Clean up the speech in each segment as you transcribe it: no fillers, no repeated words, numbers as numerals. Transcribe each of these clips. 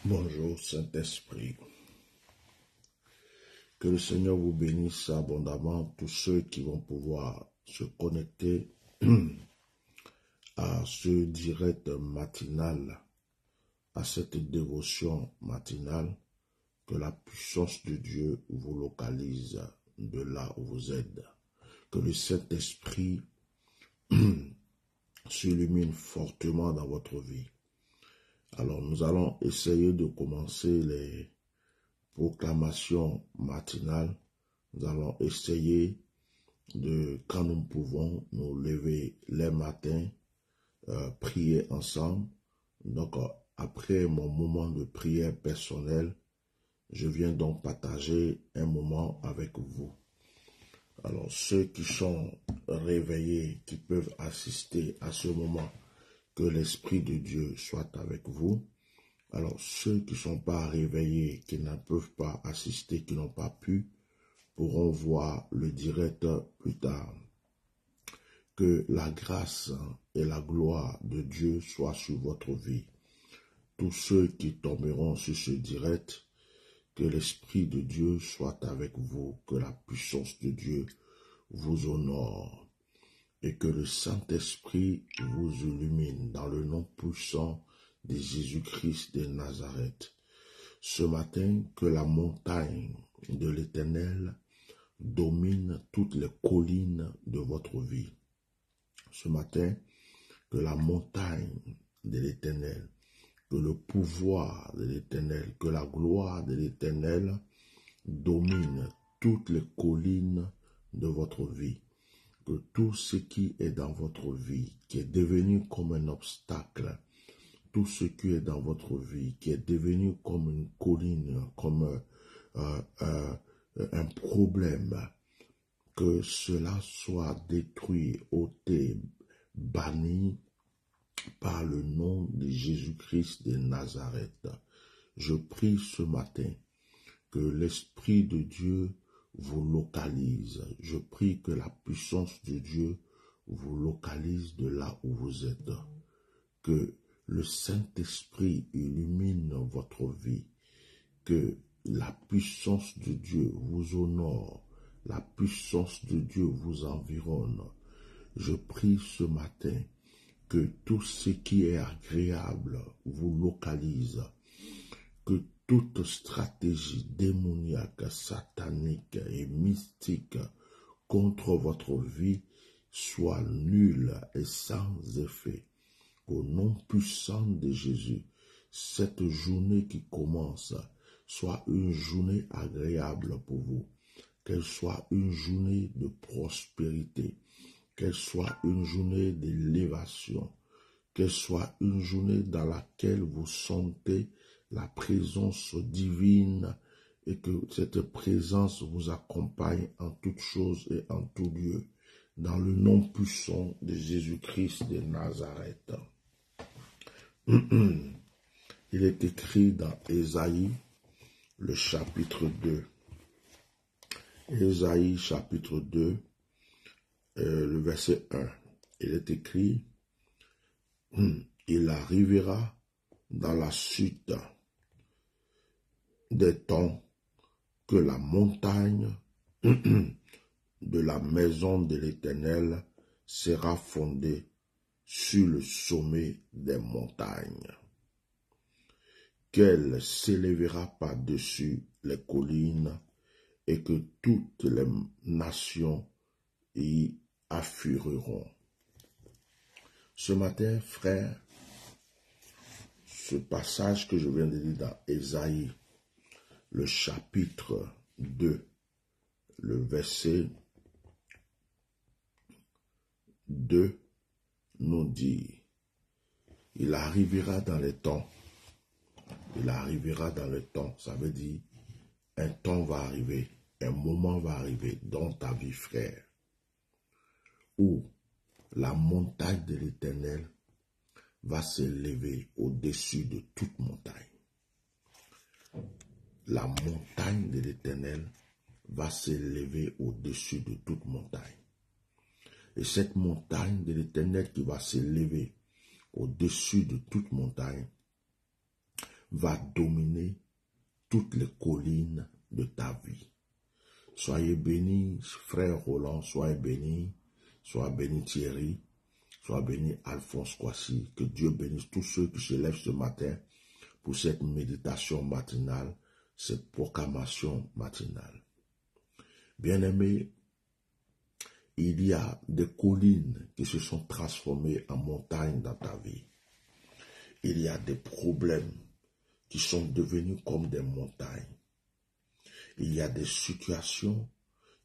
Bonjour Saint-Esprit. Que le Seigneur vous bénisse abondamment, tous ceux qui vont pouvoir se connecter à ce direct matinal, à cette dévotion matinale, que la puissance de Dieu vous localise de là où vous êtes. Que le Saint-Esprit s'illumine fortement dans votre vie. Alors nous allons essayer de commencer les proclamations matinales. Nous allons essayer de, quand nous pouvons, nous lever les matins, prier ensemble. Donc, après mon moment de prière personnelle, je viens donc partager un moment avec vous. Alors, ceux qui sont réveillés, qui peuvent assister à ce moment, que l'Esprit de Dieu soit avec vous. Alors, ceux qui ne sont pas réveillés, qui ne peuvent pas assister, qui n'ont pas pu, pourront voir le direct plus tard. Que la grâce et la gloire de Dieu soient sur votre vie. Tous ceux qui tomberont sur ce direct, que l'Esprit de Dieu soit avec vous, que la puissance de Dieu vous honore et que le Saint-Esprit vous illumine dans le nom puissant de Jésus-Christ de Nazareth. Ce matin, que la montagne de l'Éternel domine toutes les collines de votre vie. Ce matin, que la montagne de l'Éternel, que le pouvoir de l'Éternel, que la gloire de l'Éternel domine toutes les collines de votre vie. Que tout ce qui est dans votre vie, qui est devenu comme un obstacle, tout ce qui est dans votre vie, qui est devenu comme une colline, comme un problème, que cela soit détruit, ôté, banni par le nom de Jésus-Christ de Nazareth. Je prie ce matin que l'Esprit de Dieu vous localise. Je prie que la puissance de Dieu vous localise de là où vous êtes. Que le Saint-Esprit illumine votre vie. Que la puissance de Dieu vous honore. La puissance de Dieu vous environne. Je prie ce matin que tout ce qui est agréable vous localise. Que toute stratégie démoniaque, satanique et mystique contre votre vie soit nulle et sans effet. Au nom puissant de Jésus, cette journée qui commence soit une journée agréable pour vous. Qu'elle soit une journée de prospérité. Qu'elle soit une journée d'élévation. Qu'elle soit une journée dans laquelle vous sentez la présence divine et que cette présence vous accompagne en toutes choses et en tout lieu. Dans le nom puissant de Jésus-Christ de Nazareth. Il est écrit dans Ésaïe, le chapitre 2. Ésaïe, chapitre 2, le verset 1. Il est écrit, il arrivera dans la suite des temps que la montagne de la maison de l'Éternel sera fondée sur le sommet des montagnes, qu'elle s'élèvera par-dessus les collines et que toutes les nations y affureront. Ce matin, frère, ce passage que je viens de lire dans Ésaïe, le chapitre 2, le verset 2 nous dit, il arrivera dans les temps, il arrivera dans le temps, ça veut dire, un temps va arriver, un moment va arriver dans ta vie, frère, où la montagne de l'Éternel va s'élever au-dessus de toute montagne. La montagne de l'Éternel va s'élever au-dessus de toute montagne. Et cette montagne de l'Éternel qui va s'élever au-dessus de toute montagne va dominer toutes les collines de ta vie. Soyez bénis, frère Roland, soyez bénis, sois béni Thierry, sois béni Alphonse Kwasi. Que Dieu bénisse tous ceux qui se lèvent ce matin pour cette méditation matinale, cette proclamation matinale. Bien-aimés, il y a des collines qui se sont transformées en montagnes dans ta vie. Il y a des problèmes qui sont devenus comme des montagnes. Il y a des situations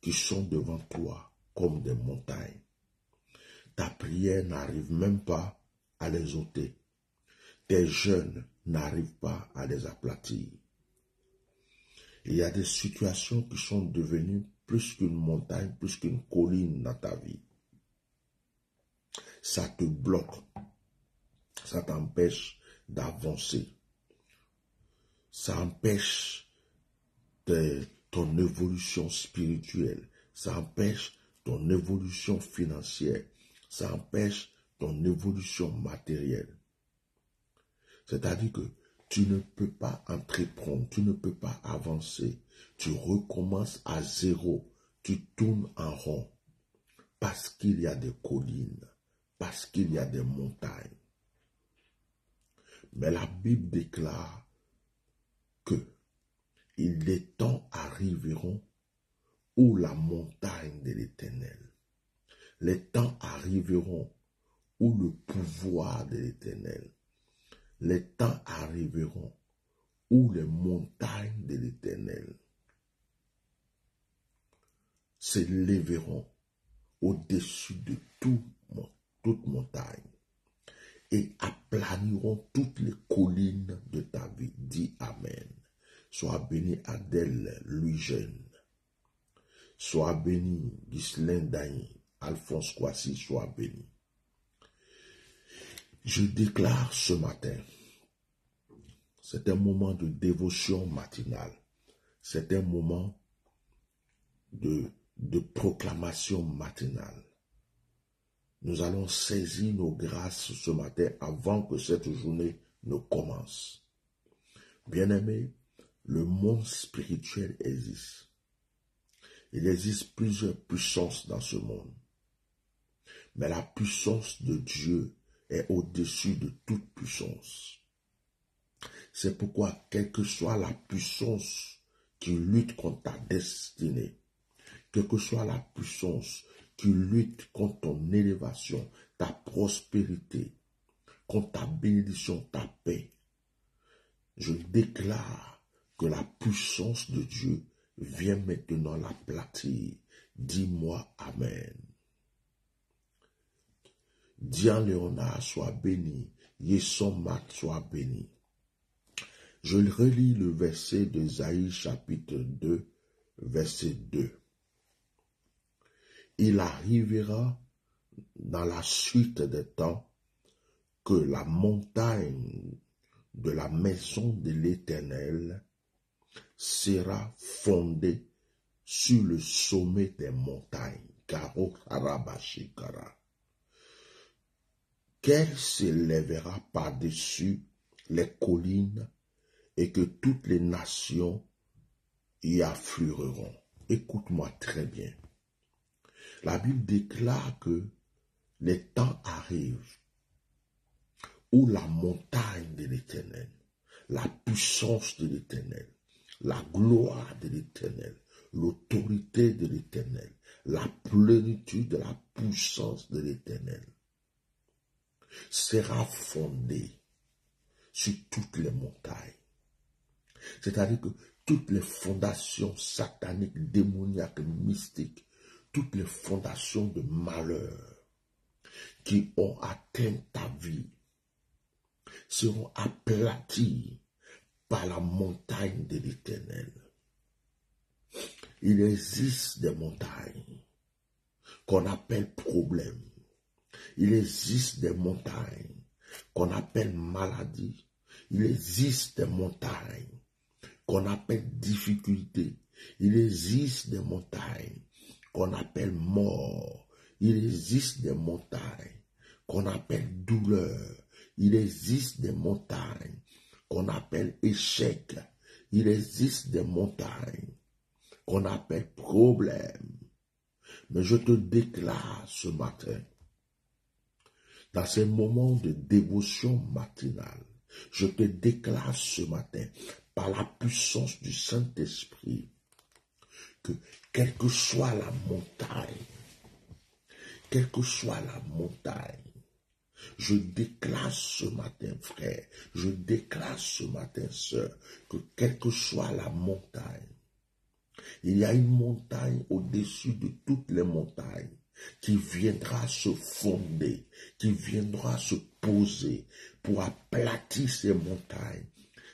qui sont devant toi comme des montagnes. Ta prière n'arrive même pas à les ôter. Tes jeûnes n'arrivent pas à les aplatir. Il y a des situations qui sont devenues plus qu'une montagne, plus qu'une colline dans ta vie. Ça te bloque. Ça t'empêche d'avancer. Ça empêche ton évolution spirituelle. Ça empêche ton évolution financière. Ça empêche ton évolution matérielle. C'est-à-dire que tu ne peux pas entreprendre, tu ne peux pas avancer. Tu recommences à zéro. Tu tournes en rond. Parce qu'il y a des collines. Parce qu'il y a des montagnes. Mais la Bible déclare que les temps arriveront où la montagne de l'Éternel, les temps arriveront où le pouvoir de l'Éternel, les temps arriveront où les montagnes de l'Éternel s'élèveront au-dessus de toute montagne et aplaniront toutes les collines de ta vie. Dis Amen. Sois béni Adèle Louis-Jeune. Sois béni Ghislain Dany. Alphonse Kwasi, sois béni. Je déclare ce matin, c'est un moment de dévotion matinale. C'est un moment de proclamation matinale. Nous allons saisir nos grâces ce matin avant que cette journée ne commence. Bien-aimés, le monde spirituel existe. Il existe plusieurs puissances dans ce monde. Mais la puissance de Dieu est au-dessus de toute puissance. C'est pourquoi, quelle que soit la puissance qui lutte contre ta destinée, quelle que soit la puissance qui lutte contre ton élévation, ta prospérité, contre ta bénédiction, ta paix, je déclare que la puissance de Dieu vient maintenant l'aplatir. Dis-moi Amen. Dian Léonard, sois béni. Yesson Marc, sois béni. Je relis le verset d'Ésaïe chapitre 2, verset 2. Il arrivera dans la suite des temps que la montagne de la maison de l'Éternel sera fondée sur le sommet des montagnes. Karo Harabashikara. Qu'elle s'élèvera par-dessus les collines et que toutes les nations y afflueront. Écoute-moi très bien. La Bible déclare que les temps arrivent où la montagne de l'Éternel, la puissance de l'Éternel, la gloire de l'Éternel, l'autorité de l'Éternel, la plénitude de la puissance de l'Éternel sera fondée sur toutes les montagnes. C'est-à-dire que toutes les fondations sataniques, démoniaques, mystiques, toutes les fondations de malheur qui ont atteint ta vie seront aplaties par la montagne de l'Éternel. Il existe des montagnes qu'on appelle problèmes. Il existe des montagnes qu'on appelle maladies. Il existe des montagnes qu'on appelle difficultés. Il existe des montagnes qu'on appelle mort. Il existe des montagnes qu'on appelle douleur. Il existe des montagnes qu'on appelle échec. Il existe des montagnes qu'on appelle problèmes. Mais je te déclare ce matin, dans ces moments de dévotion matinale, je te déclare ce matin, par la puissance du Saint-Esprit, que quelle que soit la montagne, je déclare ce matin, frère, je déclare ce matin, sœur, que quelle que soit la montagne, il y a une montagne au-dessus de toutes les montagnes qui viendra se fonder, qui viendra se poser pour aplatir ces montagnes.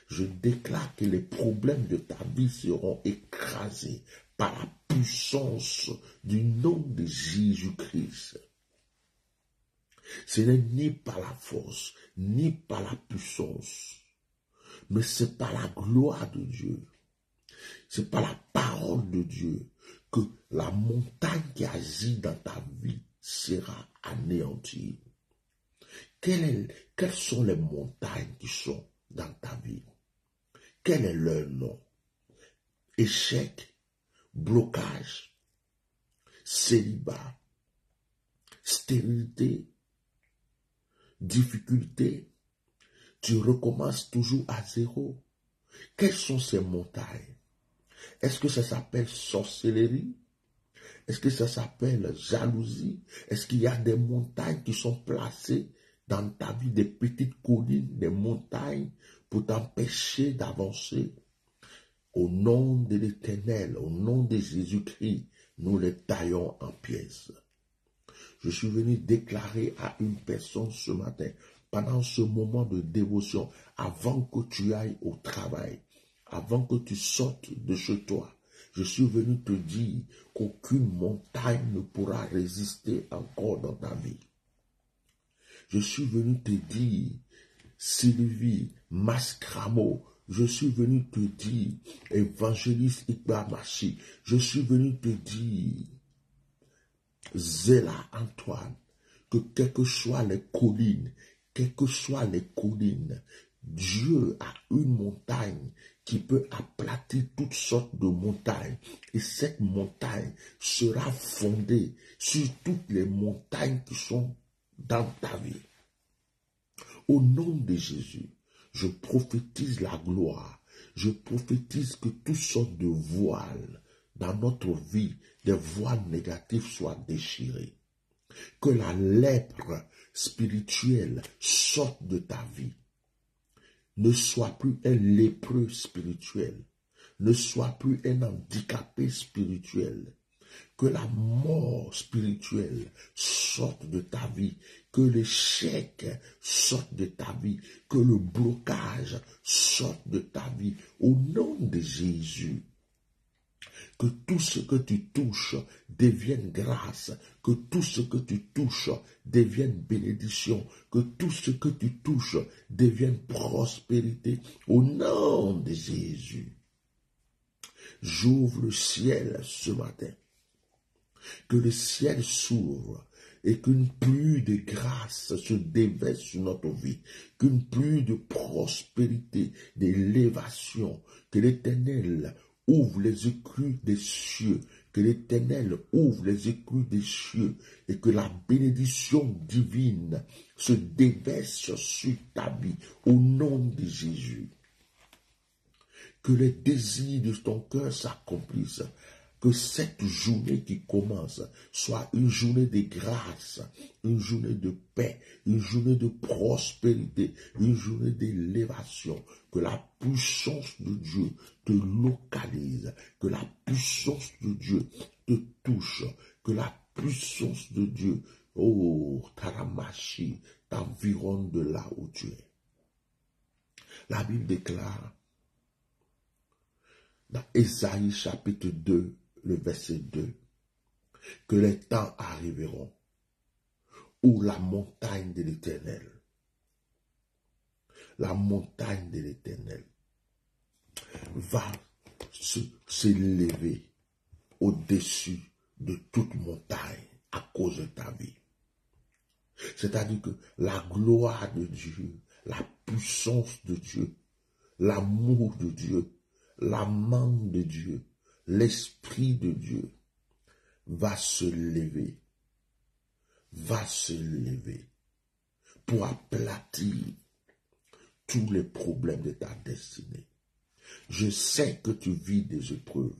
Je déclare que les problèmes de ta vie seront écrasés par la puissance du nom de Jésus-Christ. Ce n'est ni par la force, ni par la puissance, mais c'est par la gloire de Dieu. C'est par la parole de Dieu que la montagne qui agit dans ta vie sera anéantie. Quelles sont les montagnes qui sont dans ta vie? Quel est leur nom? Échec, blocage, célibat, stérilité, difficulté. Tu recommences toujours à zéro. Quelles sont ces montagnes? Est-ce que ça s'appelle sorcellerie? Est-ce que ça s'appelle jalousie? Est-ce qu'il y a des montagnes qui sont placées dans ta vie, des petites collines, des montagnes pour t'empêcher d'avancer? Au nom de l'Éternel, au nom de Jésus-Christ, nous les taillons en pièces. Je suis venu déclarer à une personne ce matin, pendant ce moment de dévotion, avant que tu ailles au travail, avant que tu sortes de chez toi, je suis venu te dire qu'aucune montagne ne pourra résister encore dans ta vie. Je suis venu te dire, Sylvie Mascramo, je suis venu te dire, évangéliste Iqbamachi, je suis venu te dire, Zéla Antoine, que quelles que soient les collines, Dieu a une montagne qui peut aplatir toutes sortes de montagnes. Et cette montagne sera fondée sur toutes les montagnes qui sont dans ta vie. Au nom de Jésus, je prophétise la gloire. Je prophétise que toutes sortes de voiles dans notre vie, des voiles négatives soient déchirées. Que la lèpre spirituelle sorte de ta vie. Ne sois plus un lépreux spirituel. Ne sois plus un handicapé spirituel. Que la mort spirituelle sorte de ta vie. Que l'échec sorte de ta vie. Que le blocage sorte de ta vie. Au nom de Jésus. Que tout ce que tu touches devienne grâce, que tout ce que tu touches devienne bénédiction, que tout ce que tu touches devienne prospérité. Au nom de Jésus, j'ouvre le ciel ce matin. Que le ciel s'ouvre et qu'une pluie de grâce se déverse sur notre vie, qu'une pluie de prospérité, d'élévation, que l'Éternel ouvre les écluses des cieux, que l'Éternel ouvre les écluses des cieux et que la bénédiction divine se déverse sur ta vie au nom de Jésus. Que les désirs de ton cœur s'accomplissent. Que cette journée qui commence soit une journée de grâce, une journée de paix, une journée de prospérité, une journée d'élévation. Que la puissance de Dieu te localise, que la puissance de Dieu te touche, que la puissance de Dieu, oh, Taramachi, t'environne de là où tu es. La Bible déclare dans Ésaïe chapitre 2, le verset 2, que les temps arriveront où la montagne de l'Éternel, va s'élever au-dessus de toute montagne à cause de ta vie. C'est-à-dire que la gloire de Dieu, la puissance de Dieu l'amour de Dieu, la main de Dieu, l'Esprit de Dieu va se lever pour aplatir tous les problèmes de ta destinée. Je sais que tu vis des épreuves.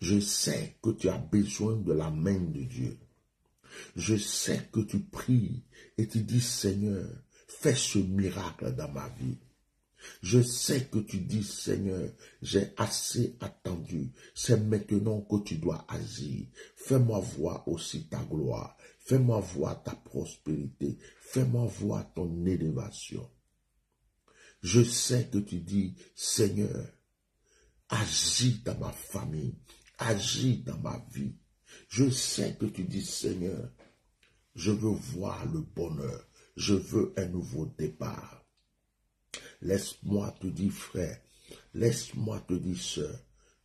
Je sais que tu as besoin de la main de Dieu. Je sais que tu pries et tu dis, Seigneur, fais ce miracle dans ma vie. Je sais que tu dis, Seigneur, j'ai assez attendu. C'est maintenant que tu dois agir. Fais-moi voir aussi ta gloire. Fais-moi voir ta prospérité. Fais-moi voir ton élévation. Je sais que tu dis, Seigneur, agis dans ma famille. Agis dans ma vie. Je sais que tu dis, Seigneur, je veux voir le bonheur. Je veux un nouveau départ. Laisse-moi te dire, frère, laisse-moi te dire, sœur,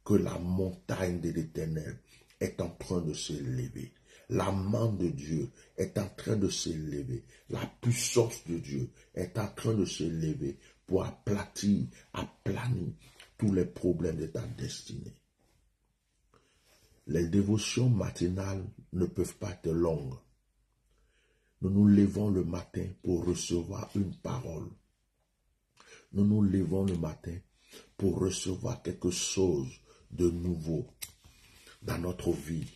que la montagne de l'Éternel est en train de se lever. La main de Dieu est en train de se lever. La puissance de Dieu est en train de se lever pour aplanir tous les problèmes de ta destinée. Les dévotions matinales ne peuvent pas être longues. Nous nous levons le matin pour recevoir une parole. Nous nous levons le matin pour recevoir quelque chose de nouveau dans notre vie.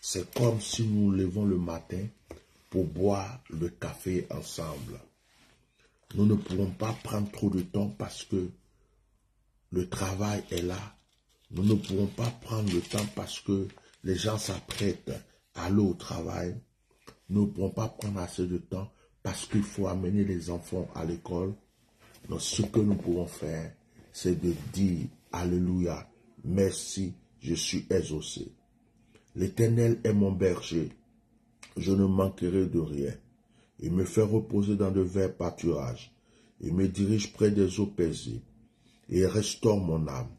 C'est comme si nous nous levons le matin pour boire le café ensemble. Nous ne pourrons pas prendre trop de temps parce que le travail est là. Nous ne pourrons pas prendre le temps parce que les gens s'apprêtent à aller au travail. Nous ne pourrons pas prendre assez de temps parce qu'il faut amener les enfants à l'école. Donc, ce que nous pouvons faire, c'est de dire, Alléluia, merci, je suis exaucé. L'Éternel est mon berger, je ne manquerai de rien. Il me fait reposer dans de verts pâturages. Il me dirige près des eaux paisibles. Et il restaure mon âme.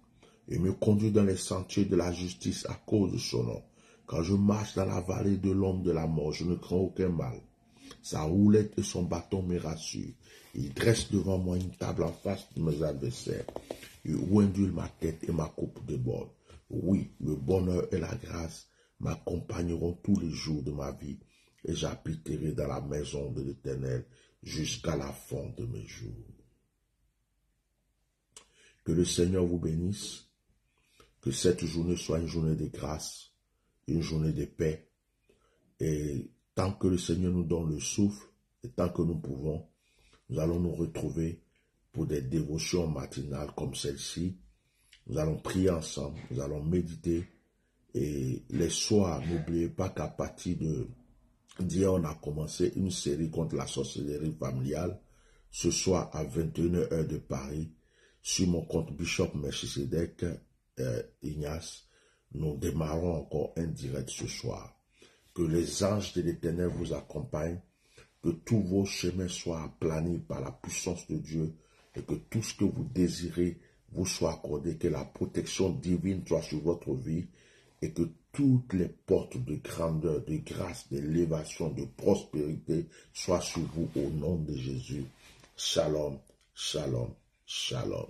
Il me conduit dans les sentiers de la justice à cause de son nom. Quand je marche dans la vallée de l'ombre de la mort, je ne crains aucun mal. Sa houlette et son bâton me rassurent. Il dresse devant moi une table en face de mes adversaires. Il ondule ma tête et ma coupe déborde. Oui, le bonheur et la grâce m'accompagneront tous les jours de ma vie et j'habiterai dans la maison de l'Éternel jusqu'à la fin de mes jours. Que le Seigneur vous bénisse, que cette journée soit une journée de grâce, une journée de paix. Et tant que le Seigneur nous donne le souffle, et tant que nous pouvons, nous allons nous retrouver pour des dévotions matinales comme celle-ci. Nous allons prier ensemble, nous allons méditer. Et les soirs, n'oubliez pas qu'à partir d'hier, on a commencé une série contre la sorcellerie familiale. Ce soir, à 21h de Paris, sur mon compte Bishop Melchisedec Ignace, nous démarrons encore un direct ce soir. Que les anges de l'Éternel vous accompagnent, que tous vos chemins soient aplanis par la puissance de Dieu et que tout ce que vous désirez vous soit accordé, que la protection divine soit sur votre vie et que toutes les portes de grandeur, de grâce, d'élévation, de prospérité soient sur vous au nom de Jésus. Shalom, shalom, shalom.